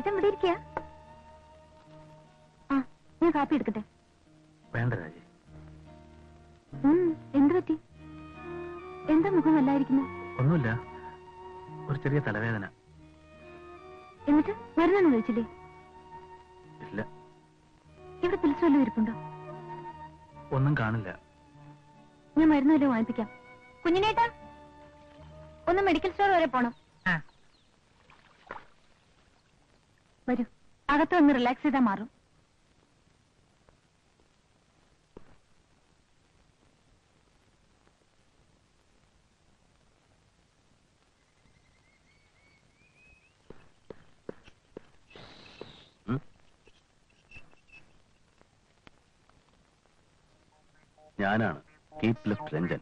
ചേട്ടൻ ഇവിടെ ഇരിക്കുക. ആ, ഞാൻ കാപ്പി എടുക്കട്ടെ. വേണ്ട രാജി. എന്ത് പറ്റി? എന്താ മുഖം വല്ലായിരിക്കുന്നു? ഒന്നുമില്ല, ഒരു ചെറിയ തലവേദന. എന്നിട്ട് മരുന്നൊന്നും കഴിച്ചില്ലേ? ഇല്ല. ഇവിടെ പിൽസ് വല്ലതും ഇരിപ്പുണ്ടോ? ഒന്നും കാണില്ല. ഞാൻ മരുന്ന് വല്ലതും വാങ്ങിപ്പിക്കാം. കുഞ്ഞിനേട്ടാ, ഒന്ന് മെഡിക്കൽ സ്റ്റോർ വരെ പോണം. വരൂ, അകത്ത് വന്ന് റിലാക്സ് ചെയ്താൽ മാറും. ഞാനാണ് keep left Ranjan.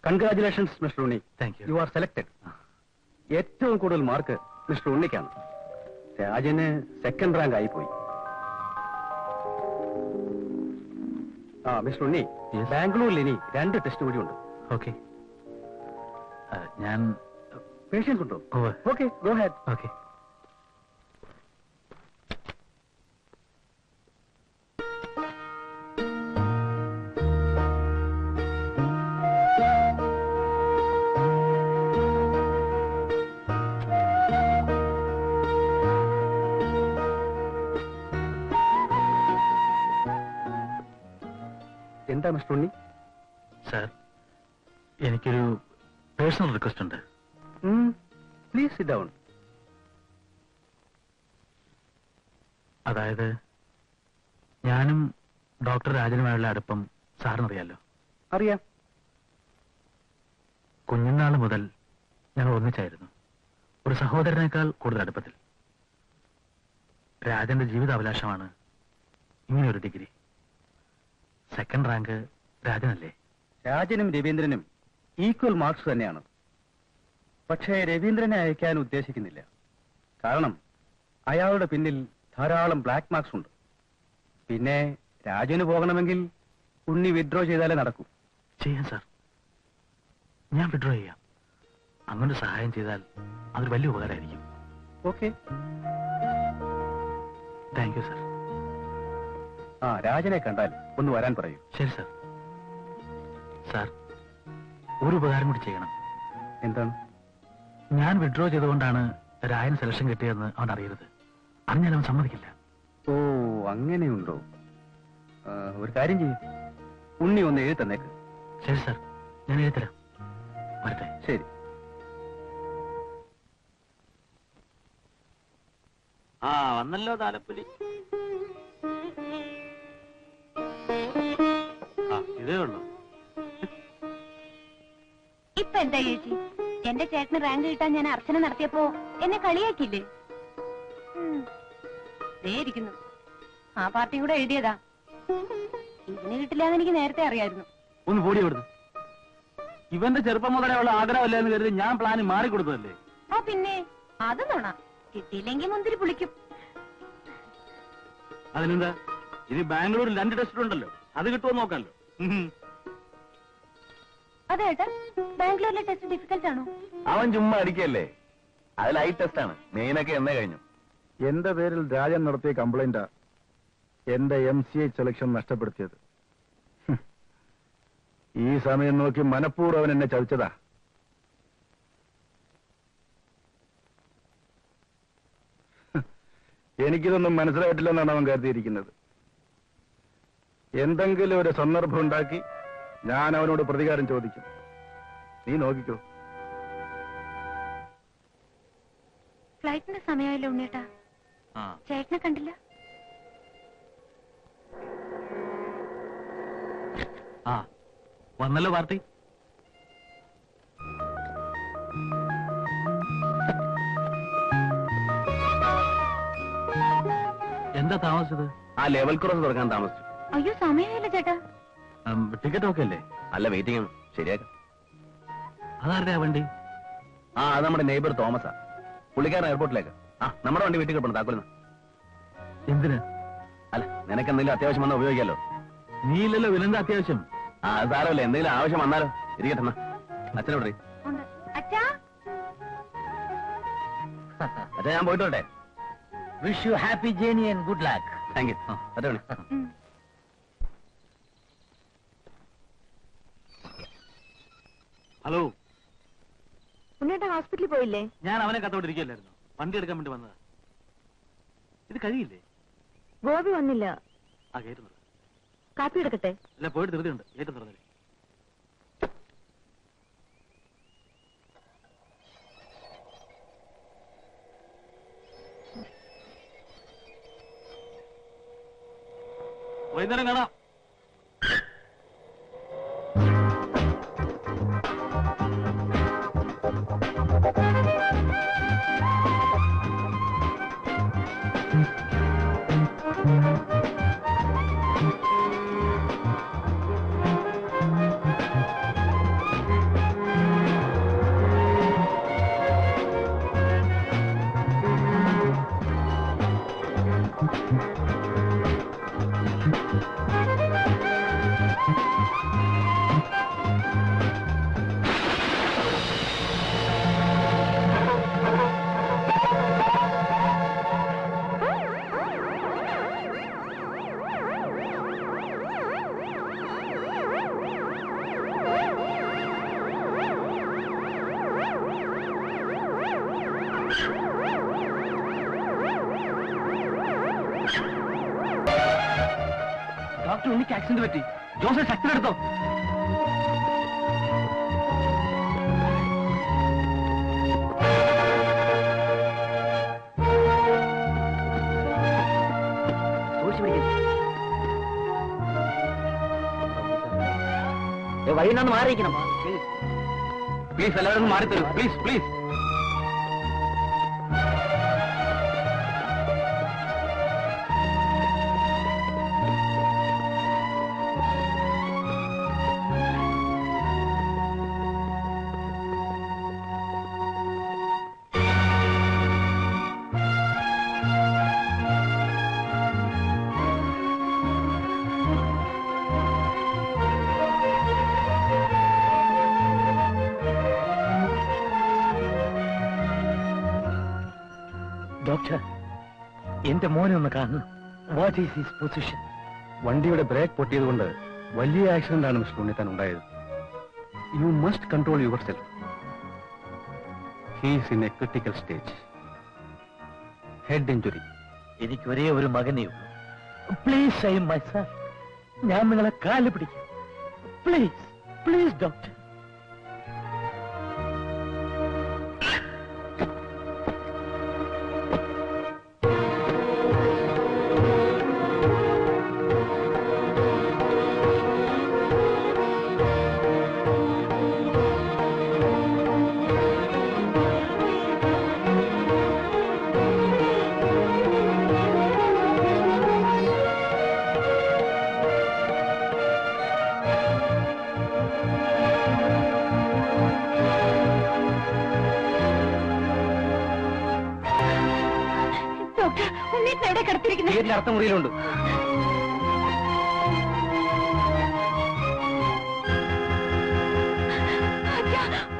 Congratulations mister Unni. Thank you. You are selected. ഏറ്റവും കൂടുതൽ മാർക്ക് മിസ്റ്റർ ഉണ്ണിക്കാണ്. രാജന് സെക്കൻഡ് റാങ്ക് ആയിപ്പോയി. മിസ്റ്റർ ഉണ്ണി, ബാംഗ്ലൂരിൽ ഇനി 2 ടെസ്റ്റ് കൂടിയുണ്ട്. ഓക്കെ. ഞാൻ പേഷ്യൻസ് ഉണ്ടോ? Okay, go head. ഓക്കെ. എന്താ മിസ്റ്റർ ഉണ്ണി? സാർ, എനിക്കൊരു പേഴ്സണൽ റിക്വസ്റ്റ് ഉണ്ട്. Please sit down. അതായത്, ഞാനും ഡോക്ടർ രാജനുമായുള്ള അടുപ്പം സാറിനറിയാലോ? അറിയാം. കുഞ്ഞുനാൾ മുതൽ ഞങ്ങൾ ഒന്നിച്ചായിരുന്നു. ഒരു സഹോദരനേക്കാൾ കൂടുതൽ അടുപ്പത്തിൽ. രാജന്റെ ജീവിതാഭിലാഷമാണ് ഇങ്ങനെയൊരു ഡിഗ്രി. സെക്കൻഡ് റാങ്ക് രാജനല്ലേ? രാജനും രവീന്ദ്രനും ഈക്വൽ മാർക്സ് തന്നെയാണ്. പക്ഷേ രവീന്ദ്രനെ അയക്കാൻ ഉദ്ദേശിക്കുന്നില്ല. കാരണം അയാളുടെ പിന്നിൽ ധാരാളം ബ്ലാക്ക് മാർക്സ് ഉണ്ട്. പിന്നെ രാജന് പോകണമെങ്കിൽ ഉണ്ണി വിഡ്രോ ചെയ്താലേ നടക്കൂ. ചെയ്യാം സാർ, ഞാൻ വിഡ്രോ ചെയ്യാം. അങ്ങനെ സഹായം ചെയ്താൽ അതൊരു വലിയ ഉപകാരമായിരിക്കും. Okay, thank you sir. രാജനെ കണ്ടാൽ ഒന്ന് വരാൻ പറയൂ. ശരി സാർ. സാർ, ഒരു ഉപകാരം കൂടി ചെയ്യണം. എന്താണ്? ഞാൻ വിഡ്രോ ചെയ്തുകൊണ്ടാണ് രായൻ സെലക്ഷൻ കിട്ടിയതെന്ന് അവൻ അറിയരുത്. അറിഞ്ഞാൽ അവൻ സമ്മതിക്കില്ല. ഓ, അങ്ങനെയുണ്ടോ? ഒരു കാര്യം ചെയ്യും, ഉണ്ണി ഒന്ന് എഴുതി തന്നേക്ക്. ശരി സാർ, ഞാൻ എഴുതരാം. വരട്ടെ. ശരി. വന്നല്ലോ താലപ്പൊലി. ഇതേ ഉള്ളൂ. ഇപ്പൊ എന്താ ചേച്ചി? എന്റെ ചേട്ടന് റാങ്ക് കിട്ടാൻ ഞാൻ അർച്ചന നടത്തിയപ്പോ എന്നെ കളിയാക്കിയില്ലേ? ഇരിക്കുന്നു, ആ പാർട്ടിയും കൂടെ എഴുതിയതാ. ഇതിന് കിട്ടില്ലാന്ന് എനിക്ക് നേരത്തെ അറിയായിരുന്നു. ഒന്ന് കൂടി കൊടുത്തു. ഇവന്റെ ചെറുപ്പം മുതലേ ഉള്ള ആഗ്രഹമല്ലേ എന്ന് കരുതി ഞാൻ പ്ലാന് മാറിക്കൊടുത്തതല്ലേ? ആ പിന്നെ, അത് നോണ. കിട്ടിയില്ലെങ്കിൽ മുന്തിരി പുളിക്കും. അതിനെന്താ, ഇനി ബാംഗ്ലൂരിൽ 2 ടെസ്റ്റ് ഉണ്ടല്ലോ, അത് കിട്ടുമോ നോക്കാമല്ലോ. അതേട്ടാ, ബാംഗ്ലൂരിലെ ടെസ്റ്റ് ഡിഫിക്കൽട്ട് ആണോ? അവൻ ചുമ്മാ അടിക്കല്ലേ. അത് ലൈറ്റ് ടെസ്റ്റ് ആണ്. മെയിനൊക്കെ എന്നേ കഴിഞ്ഞു. എന്റെ പേരിൽ രാജൻ നടത്തിയ കംപ്ലൈന്റാ എന്റെ MCA സെലക്ഷൻ നഷ്ടപ്പെടുത്തിയത്. ഈ സമയം നോക്കി മനഃപൂർവ്വം അവൻ എന്നെ ചതിച്ചതാ. എനിക്കിതൊന്നും മനസ്സിലായിട്ടില്ലെന്നാണ് അവൻ കരുതിയിരിക്കുന്നത്. എന്തെങ്കിലും ഒരു സന്ദർഭം ഉണ്ടാക്കി ഞാൻ അവനോട് പ്രതികാരം ചോദിക്കും. നീ നോക്കിക്കോ. ഫ്ലൈറ്റിന്റെ സമയമായില്ലോ ഉണ്ണേട്ടാ. ചേട്ടനെ കണ്ടില്ല? വന്നല്ലോ പാർട്ടി. എന്താ താമസിച്ചത്? ആ ലെവൽ ക്രോസ് തുറക്കാൻ താമസിച്ചു. അയ്യോ, സമയമായില്ല ചേട്ടാ. ടിക്കറ്റ് ഒക്കെ അല്ലേ? അല്ല, വെയിറ്റിംഗ് ആണ്. ശരിയാക്കാം. അതാരുടെ വണ്ടി? അത് നമ്മുടെ നെയ്ബർ തോമസാ. പുള്ളിക്കാരൻ എയർപോർട്ടിലേക്ക്. നമ്മുടെ വണ്ടി വീട്ടിൽ കിട്ടണം. താക്കോലിന്ന്. എന്തിന്? അല്ല, നിനക്ക് എന്തെങ്കിലും അത്യാവശ്യം വന്നാൽ ഉപയോഗിക്കാലോ. നീ ഇല്ലല്ലോ, വിലെന്താ അത്യാവശ്യം? ആ, അത് സാരമല്ല, എന്തെങ്കിലും ആവശ്യം വന്നാലോ. ഇരിക്കട്ടെ എന്നാ. അച്ഛനോട് ഉണ്ട്. അച്ഛാ, അച്ഛൻ ഞാൻ പോയിട്ട് വരട്ടെ. Wish you happy journey and good luck. Thank you. അച്ഛൻ ഹലോ, ഉണ്ണേട്ട ഹോസ്പിറ്റലിൽ പോയില്ലേ? ഞാൻ അവനെ കത്തോണ്ടിരിക്കുകയല്ലായിരുന്നു. വണ്ടി എടുക്കാൻ വേണ്ടി വന്നതാ. ഇത് കഴിയില്ലേ? ഗോപി വന്നില്ല. ആ, കേട്ടുന്നത്. കാപ്പി എടുക്കട്ടെ? അല്ല, പോയിട്ട് ധൃതിയുണ്ട്. ഏറ്റവും തുറന്നില്ലേ? വൈകുന്നേരം കാണാം. ഡോക്ടർ, ഉണ്ണിക്ക് ആക്സിഡന്റ് പറ്റി. ജോസഫ് ശക്തിയെടുത്തോ? വഴിന്ന് മാറിയിരിക്കണം. പ്ലീസ്, എല്ലാവരും ഒന്ന് മാറിത്തരൂ. Please please. ഡോക്ടർ, എന്റെ മോനെ ഒന്ന് കാണണം. What is his position? വണ്ടിയുടെ ബ്രേക്ക് പൊട്ടിയതുകൊണ്ട് വലിയ ആക്സിഡന്റ് ആണ് മിസ്റ്റർ ഉണ്ണിത്താൻ ഉണ്ടായത്. You must control your self. He's in A critical stage. Head injury. എനിക്ക് ഒരേ ഒരു മകനേ ഉള്ളൂ. Please save my son. ഞാൻ നിങ്ങളെ കാല് പിടിക്കും. Please please doctor. വീടിന്റെ അർത്ഥ മുറിയിലുണ്ട്.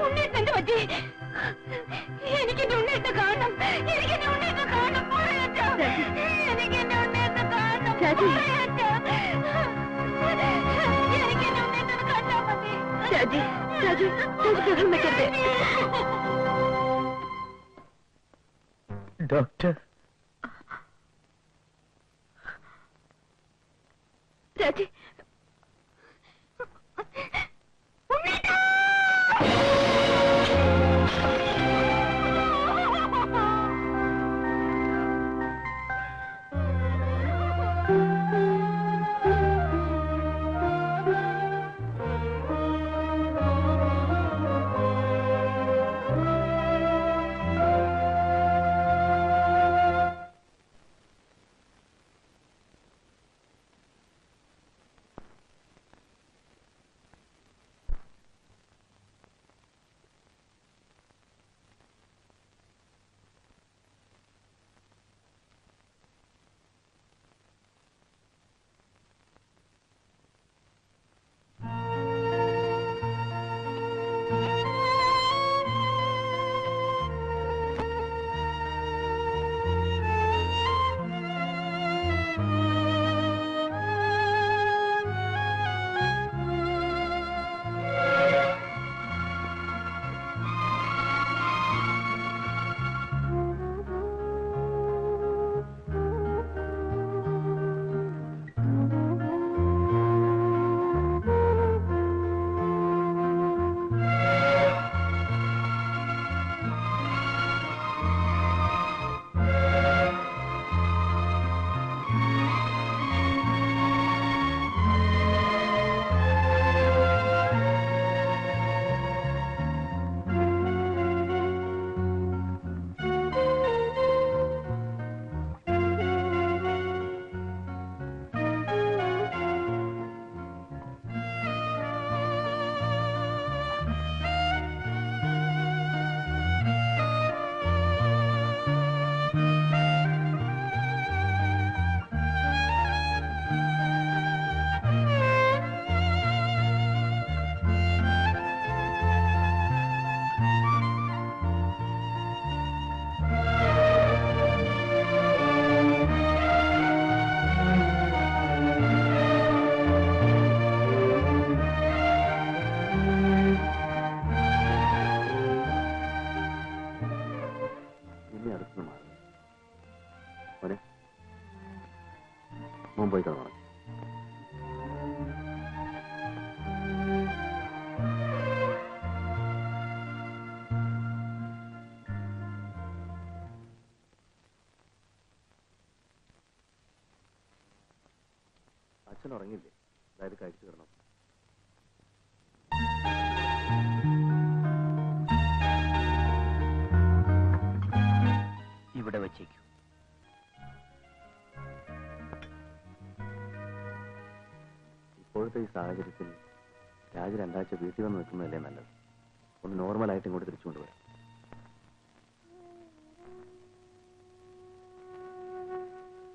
ഉണ്ണേട്ടന്റെ പറ്റി എനിക്ക് എന്റെ ഉണ്ണേട്ട കാണണം. എനിക്ക് എന്റെ ഉണ്ണേട്ട കാണണം. എനിക്ക് എന്റെ ഉണ്ണേട്ട കാണണം. എനിക്ക് എന്റെ ഉണ്ണേട്ട കണ്ടാ മതി. രാജി, രാജി, ബഹളം വെക്കരുത്. ഡോക്ടർ, രാജി, മോൻ പോയി കാണാം. അച്ഛൻ ഉറങ്ങില്ലേ? അതായത് കഴിച്ചു കിടണം. ഇവിടെ വച്ചേക്കൂ. ഇപ്പോഴത്തെ ഈ സാഹചര്യത്തിൽ രാജ് 2 ആഴ്ച വീട്ടിൽ വന്ന് നിൽക്കുന്നതല്ലേ നല്ലത്. ഒന്ന് നോർമലായിട്ട് ഇങ്ങോട്ട് തിരിച്ചുകൊണ്ടുവരാം.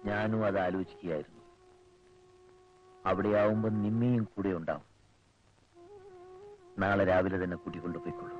ഞാനും അത് ആലോചിക്കുകയായിരുന്നു. അവിടെയാവുമ്പോ നിമ്മയും കൂടെ ഉണ്ടാവും. നാളെ രാവിലെ തന്നെ കൂട്ടിക്കൊണ്ടുപോയിക്കൊള്ളൂ.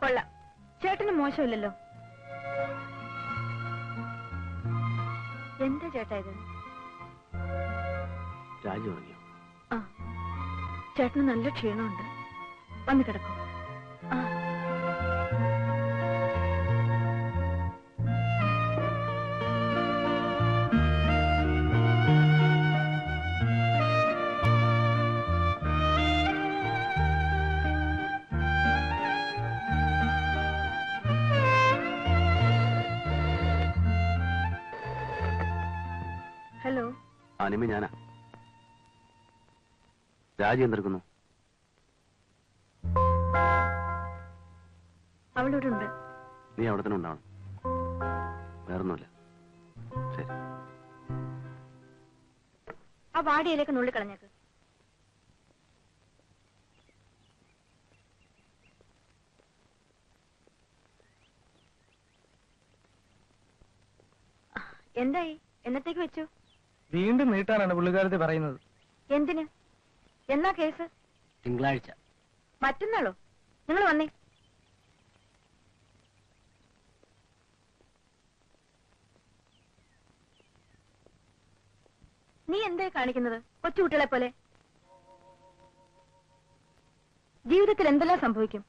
കൊള്ളാം, ചേട്ടന് മോശമില്ലല്ലോ. എന്താ ചേട്ടാ ഇത്? രാജു ഉറങ്ങിയോ? ആ, ചേട്ടന് നല്ല ക്ഷീണമുണ്ട്. വന്ന് കിടക്കും. ആ, ഹലോ. നിമ്മി ഞാനാ. രാജി എന്തെടുക്കുന്നു? അവളിവിടെ ഉണ്ട്. നീ അവിടെ തന്നെ ഉണ്ടാവണം. വേറൊന്നുമില്ല. ശരി. ആ വാടിയിലേക്ക് നുള്ളിക്കളഞ്ഞേക്ക്. എന്തായി? എന്നത്തേക്ക് വെച്ചു? വീണ്ടും നീട്ടാനാണ് പുള്ളിക്കാരത്തി പറയുന്നത്. എന്തിന്? എന്നാ കേസ്? തിങ്കളാഴ്ച. മറ്റന്നാളോ? നിങ്ങൾ വന്നേ. നീ എന്താ കാണിക്കുന്നത്? കൊച്ചുകുട്ടികളെ പോലെ. ജീവിതത്തിൽ എന്തെല്ലാം സംഭവിക്കും?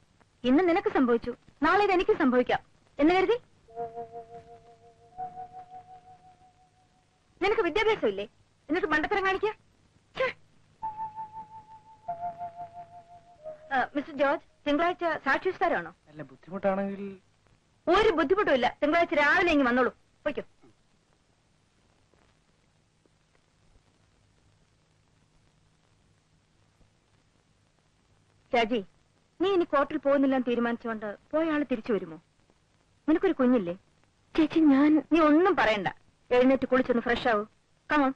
ഇന്ന് നിനക്ക് സംഭവിച്ചു, നാളെ ഇത് എനിക്ക് സംഭവിക്കാം എന്ന് കരുതി നിനക്ക് വിദ്യാഭ്യാസം ഇല്ലേ? എന്നിട്ട് മണ്ടത്തരം കാണിക്ക. മിസ്റ്റർ ജോർജ്, തിങ്കളാഴ്ച സാക്ഷിസ്ഥാരമാണോ? അല്ല, ബുദ്ധിമുട്ടാണെങ്കിൽ. ഒരു ബുദ്ധിമുട്ടും ഇല്ല. തിങ്കളാഴ്ച രാവിലെ ഇങ്ങ് വന്നോളൂ. പോയിക്കോ. രാജി, നീ ഇനി കോർട്ടിൽ പോകുന്നില്ലെന്ന് തീരുമാനിച്ചുകൊണ്ട് പോയ ആള് തിരിച്ചു വരുമോ? നിനക്കൊരു കുഞ്ഞില്ലേ? ചേച്ചി, നീ ഒന്നും പറയണ്ട. എഴുന്നേറ്റ് കുളിച്ചൊന്ന് ഫ്രഷ് ആവൂ. കമോൺ,